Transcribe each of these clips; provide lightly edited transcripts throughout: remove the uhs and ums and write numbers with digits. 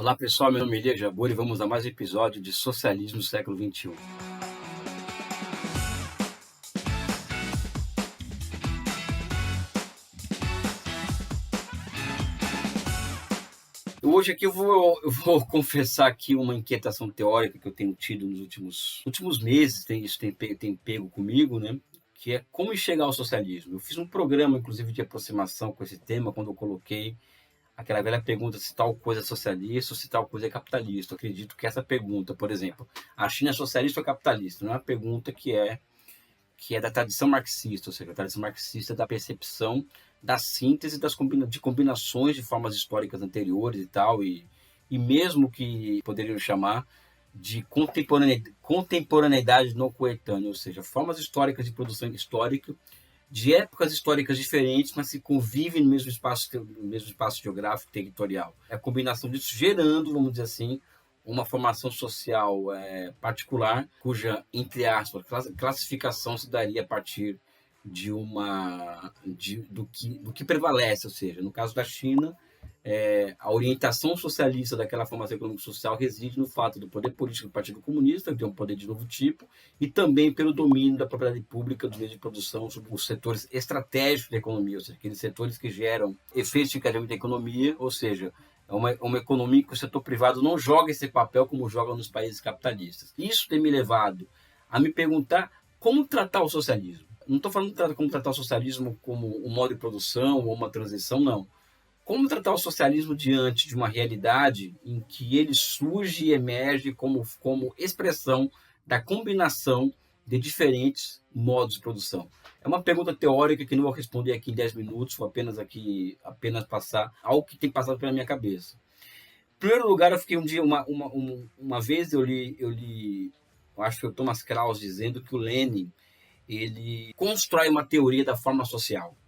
Olá pessoal, meu nome é Elia Jabbour e vamos a mais um episódio de Socialismo do Século XXI. Hoje aqui eu vou confessar aqui uma inquietação teórica que eu tenho tido nos últimos meses, isso tem pego comigo, né? Que é como chegar ao socialismo. Eu fiz um programa, inclusive, de aproximação com esse tema, quando eu coloquei aquela velha pergunta se tal coisa é socialista ou se tal coisa é capitalista. Eu acredito que essa pergunta, por exemplo, a China é socialista ou capitalista, não é uma pergunta que é da tradição marxista, ou seja, a tradição marxista da percepção da síntese de combinações de formas históricas anteriores e tal, e mesmo que poderiam chamar de contemporaneidade não coetânea, ou seja, formas históricas de produção histórica de épocas históricas diferentes, mas que convivem no mesmo espaço geográfico territorial. É a combinação disso gerando, vamos dizer assim, uma formação social particular, cuja, entre aspas, classificação se daria a partir do que prevalece, ou seja, no caso da China, a orientação socialista daquela formação econômico-social reside no fato do poder político do Partido Comunista, que tem um poder de novo tipo, e também pelo domínio da propriedade pública dos meios de produção sobre os setores estratégicos da economia, ou seja, aqueles setores que geram efeitos de encadeamento da economia, ou seja, é uma economia que o setor privado não joga esse papel como joga nos países capitalistas. Isso tem me levado a me perguntar como tratar o socialismo. Não estou falando de como tratar o socialismo como um modo de produção ou uma transição, não. Como tratar o socialismo diante de uma realidade em que ele surge e emerge como expressão da combinação de diferentes modos de produção? É uma pergunta teórica que não vou responder aqui em 10 minutos, vou apenas passar algo que tem passado pela minha cabeça. Em primeiro lugar, eu fiquei um dia, uma vez eu li, eu acho que é o Thomas Krause dizendo que o Lenin ele constrói uma teoria da forma social,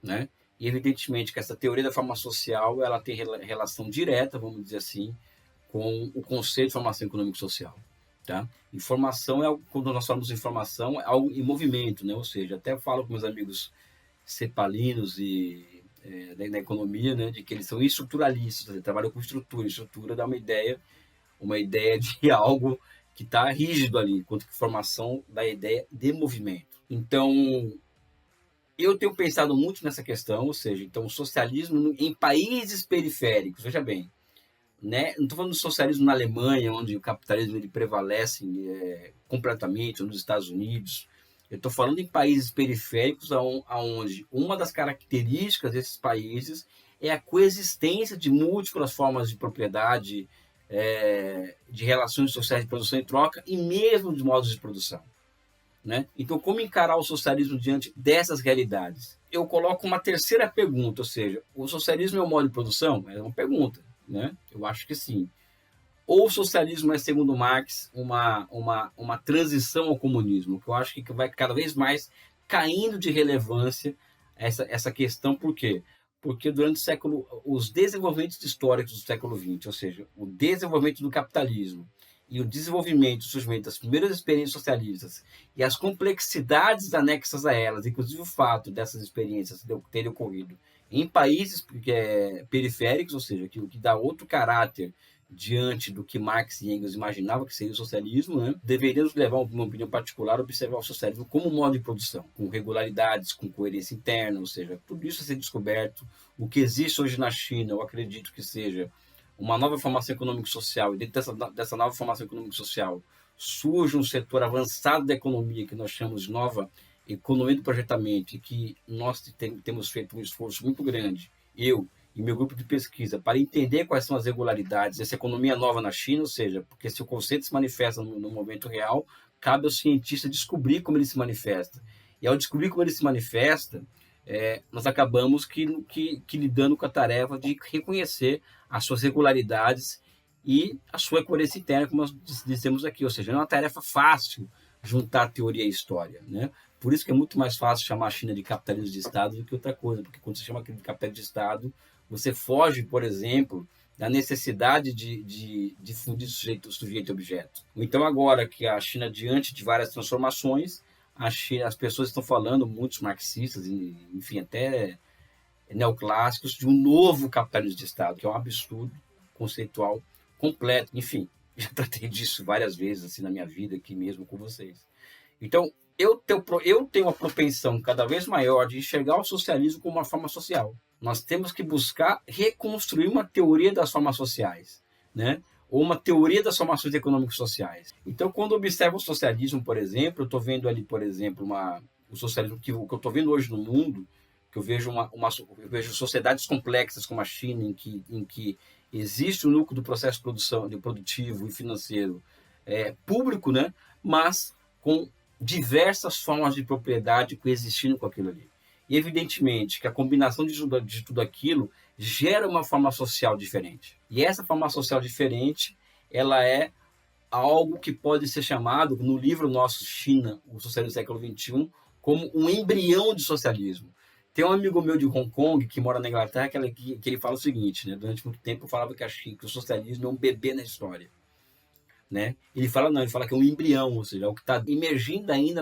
né? E evidentemente que essa teoria da forma social ela tem relação direta, vamos dizer assim, com o conceito de formação econômico-social. Tá? Informação quando nós falamos de informação, é algo em movimento, né? Ou seja, até falo com meus amigos cepalinos da economia, né? De que eles são estruturalistas, eles trabalham com estrutura. Estrutura dá uma ideia de algo que está rígido ali, enquanto que formação dá a ideia de movimento. Então, eu tenho pensado muito nessa questão, ou seja, então o socialismo em países periféricos, veja bem, né? Não estou falando do socialismo na Alemanha, onde o capitalismo ele prevalece completamente, ou nos Estados Unidos. Eu estou falando em países periféricos, onde uma das características desses países é a coexistência de múltiplas formas de propriedade, de relações sociais de produção e troca, e mesmo de modos de produção. Né? Então, como encarar o socialismo diante dessas realidades? Eu coloco uma terceira pergunta, ou seja, o socialismo é um modo de produção? É uma pergunta, né? Eu acho que sim. Ou o socialismo é, segundo Marx, uma transição ao comunismo, que eu acho que vai cada vez mais caindo de relevância essa questão. Por quê? Porque durante os desenvolvimentos históricos do século XX, ou seja, o desenvolvimento do capitalismo, e o desenvolvimento, o surgimento das primeiras experiências socialistas e as complexidades anexas a elas, inclusive o fato dessas experiências terem ocorrido em países periféricos, ou seja, o que dá outro caráter diante do que Marx e Engels imaginavam que seria o socialismo, né? Deveríamos levar uma opinião particular, observar o socialismo como modo de produção, com regularidades, com coerência interna, ou seja, tudo isso a ser descoberto. O que existe hoje na China, eu acredito que seja uma nova formação econômico-social, e dentro dessa nova formação econômico-social surge um setor avançado da economia que nós chamamos de nova economia do projetamento, e que nós temos feito um esforço muito grande, eu e meu grupo de pesquisa, para entender quais são as regularidades dessa economia nova na China, ou seja, porque se o conceito se manifesta no momento real, cabe ao cientista descobrir como ele se manifesta. E ao descobrir como ele se manifesta, nós acabamos que lidando com a tarefa de reconhecer as suas regularidades e a sua coerência interna, como nós dizemos aqui. Ou seja, não é uma tarefa fácil juntar teoria e história, né? Por isso que é muito mais fácil chamar a China de capitalismo de Estado do que outra coisa, porque quando você chama aquilo de capitalismo de Estado, você foge, por exemplo, da necessidade de fundir sujeito e objeto. Então, agora que a China, diante de várias transformações, as pessoas estão falando, muitos marxistas, enfim, até neoclássicos, de um novo capitalismo de Estado, que é um absurdo conceitual completo, enfim, já tratei disso várias vezes assim na minha vida aqui mesmo com vocês. Então, eu tenho uma propensão cada vez maior de enxergar o socialismo como uma forma social. Nós temos que buscar reconstruir uma teoria das formas sociais, né? Ou uma teoria das formações econômicas sociais. Então, quando eu observo o socialismo, por exemplo, eu estou vendo ali, por exemplo, o socialismo que eu estou vendo hoje no mundo, que eu vejo eu vejo sociedades complexas como a China, em que existe o núcleo do processo de produção, de produtivo e financeiro público, né? Mas com diversas formas de propriedade coexistindo com aquilo ali. E evidentemente que a combinação de tudo aquilo gera uma forma social diferente. E essa forma social diferente, ela é algo que pode ser chamado, no livro nosso China, o Socialismo do Século XXI, como um embrião de socialismo. Tem um amigo meu de Hong Kong, que mora na Inglaterra, que ele fala o seguinte, né? Durante muito tempo eu falava que o socialismo é um bebê na história. Né? Ele fala que é um embrião, ou seja, é o que está emergindo ainda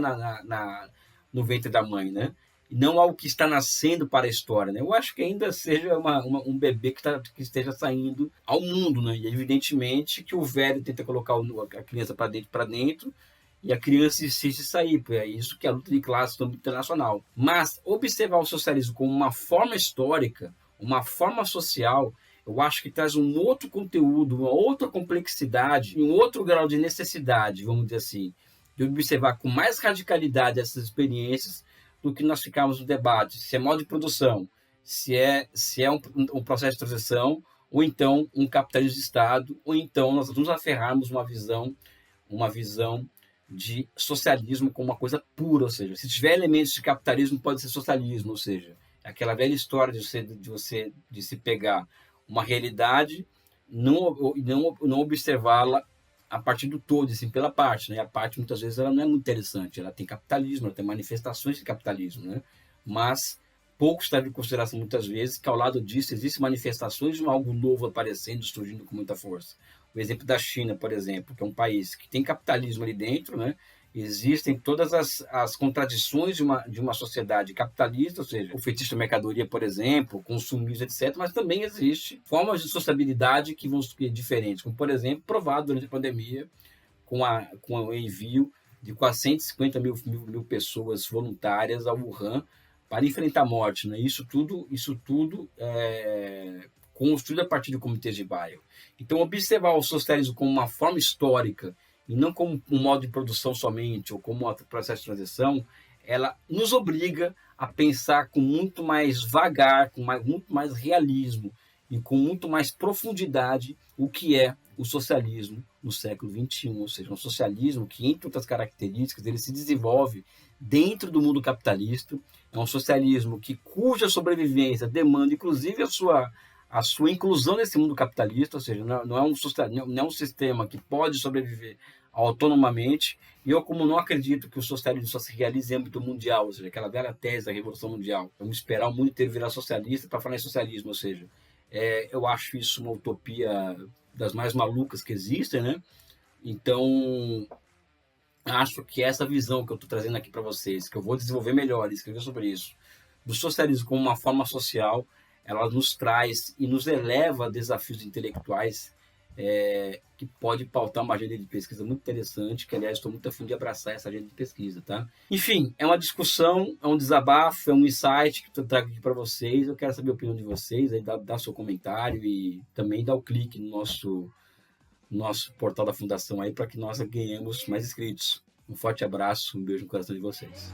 no ventre da mãe, né? E não algo que está nascendo para a história, né? Eu acho que ainda seja um bebê que esteja saindo ao mundo, né? E evidentemente que o velho tenta colocar a criança para dentro e a criança insiste em sair, porque é isso que é a luta de classe no âmbito internacional. Mas observar o socialismo como uma forma histórica, uma forma social, eu acho que traz um outro conteúdo, uma outra complexidade, um outro grau de necessidade, vamos dizer assim, de observar com mais radicalidade essas experiências do que nós ficarmos no debate, se é modo de produção, se é um processo de transição, ou então um capitalismo de Estado, ou então nós nos aferrarmos uma visão de socialismo como uma coisa pura, ou seja, se tiver elementos de capitalismo pode ser socialismo, ou seja, aquela velha história de se pegar uma realidade, não observá-la a partir do todo, assim, pela parte, né? A parte, muitas vezes, ela não é muito interessante. Ela tem capitalismo, ela tem manifestações de capitalismo, né? Mas pouco se leva em consideração, muitas vezes, que ao lado disso existem manifestações de algo novo aparecendo, surgindo com muita força. O exemplo da China, por exemplo, que é um país que tem capitalismo ali dentro, né? Existem todas as contradições de uma sociedade capitalista, ou seja, o fetiche da mercadoria, por exemplo, consumismo, etc., mas também existe formas de sociabilidade que vão ser diferentes, como, por exemplo, provado durante a pandemia, com o envio de quase 150 mil pessoas voluntárias a Wuhan para enfrentar a morte. Né? Isso tudo é construído a partir do Comitê de bairro. Então, observar o socialismo como uma forma histórica e não como um modo de produção somente, ou como um processo de transição, ela nos obriga a pensar com muito mais vagar, muito mais realismo e com muito mais profundidade o que é o socialismo no século XXI, ou seja, um socialismo que, entre outras características, ele se desenvolve dentro do mundo capitalista, é um socialismo cuja sobrevivência demanda, inclusive, a sua inclusão nesse mundo capitalista, ou seja, não é um sistema que pode sobreviver autonomamente, e eu, como não acredito que o socialismo só se realize em âmbito mundial, ou seja, aquela velha tese da Revolução Mundial, vamos esperar o mundo inteiro virar socialista para falar em socialismo, ou seja, eu acho isso uma utopia das mais malucas que existem, né? Então, acho que essa visão que eu estou trazendo aqui para vocês, que eu vou desenvolver melhor e escrever sobre isso, do socialismo como uma forma social, ela nos traz e nos eleva a desafios intelectuais que pode pautar uma agenda de pesquisa muito interessante, que, aliás, estou muito a fim de abraçar essa agenda de pesquisa, tá? Enfim, é uma discussão, é um desabafo, é um insight que eu trago aqui para vocês. Eu quero saber a opinião de vocês, aí dá seu comentário e também dá o clique no nosso portal da Fundação aí para que nós ganhemos mais inscritos. Um forte abraço, um beijo no coração de vocês.